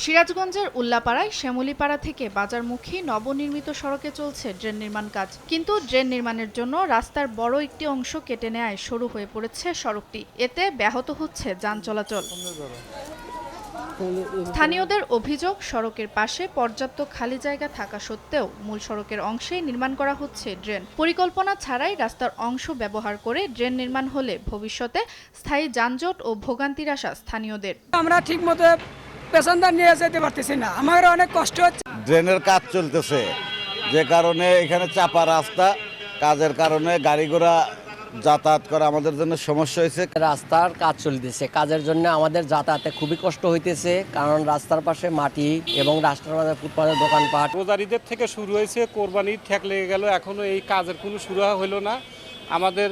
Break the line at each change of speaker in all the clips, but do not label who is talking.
সিরাজগঞ্জের উল্লাপাড়ায় শ্যামলীপাড়া থেকে বাজারমুখী নবনির্মিত সড়কে চলছে ড্রেন নির্মাণ কাজ। কিন্তু ড্রেন নির্মাণের জন্য রাস্তার বড় একটি অংশ কেটে নেয়ায় সরু হয়ে পড়েছে সড়কটি। এতে ব্যাহত হচ্ছে যান চলাচল। স্থানীয়দের অভিযোগ, সড়কের পাশে পর্যাপ্ত খালি জায়গা থাকা সত্ত্বেও মূল সড়কের অংশেই নির্মাণ করা হচ্ছে ড্রেন। পরিকল্পনা ছাড়াই রাস্তার অংশ ব্যবহার করে ড্রেন নির্মাণ হলে ভবিষ্যতে স্থায়ী যানজট ও ভোগান্তির আশা স্থানীয়দের।
আমরা ঠিকমতো প্যাসেঞ্জার নিয়ে যেতে পারতেছি না, আমার অনেক কষ্ট হচ্ছে।
ড্রেনের কাজ চলতেছে, যে কারণে এখানে চাপা রাস্তা, কাজের কারণে গাড়ি ঘোড়া যাতায়াত করা আমাদের জন্য সমস্যা হয়েছে।
রাস্তার কাজ চলতেছে, কাজের জন্য আমাদের যাতায়াতে খুবই কষ্ট হইতেছে, কারণ রাস্তার পাশে মাটি এবং রাস্তার মাঝে ফুটপাতের দোকানপাট।
রোজার ঈদের থেকে শুরু হয়েছে, কোরবানি ঠেক লেগে গেল, এখনো এই কাজের কোনো শুরু হলো না। আমাদের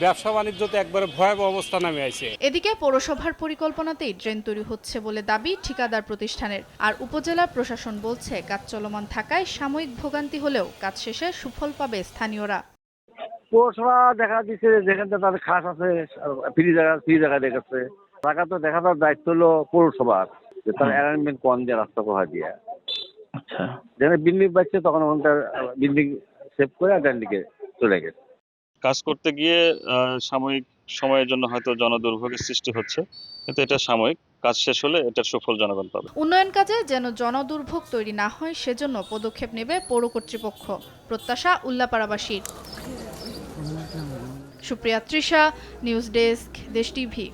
ব্যবসা বাণিজ্য তো একবারে ভয়াবহ অবস্থা নামে আছে।
এদিকে পৌরসভার পরিকল্পনাতেই ড্রেন তৈরি হচ্ছে বলে দাবি ঠিকাদার প্রতিষ্ঠানের। আর উপজেলা প্রশাসন বলছে, কাজ চলমান থাকায় সাময়িক ভোগান্তি হলেও কাজ শেষে সুফল পাবে স্থানীয়রা।
পৌরসভা দেখা দিচ্ছে যেখানে তাদের খাস আছে, ফ্রি জায়গা দেখেছে। টাকা তো দেখানোর দায়িত্ব হলো পৌরসভার, যে তার অ্যারেঞ্জমেন্ট কোন দিয়ে রাস্তা কোথা দিয়ে। আচ্ছা, যেখানে বিল্ডিং পাচ্ছে তখন ওখানকার বিল্ডিং সেভ করে ডান দিকে চলে গেছে।
কাজ করতে গিয়ে সাময়িক সময়ের জন্য হয়তো জনদুর্ভোগের সৃষ্টি হচ্ছে, কিন্তু এটা সাময়িক। কাজ শেষ হলে এটার সুফল জনগণ পাবে।
উন্নয়ন কাজে যেন জনদুর্ভোগ তৈরি না হয়, সেজন্য পদক্ষেপ নেবে পৌর কর্তৃপক্ষ, প্রত্যাশা উল্লাপাড়াবাসীর। সুপ্রিয়া তৃষা, নিউজ ডেস্ক, দেশ টিভি।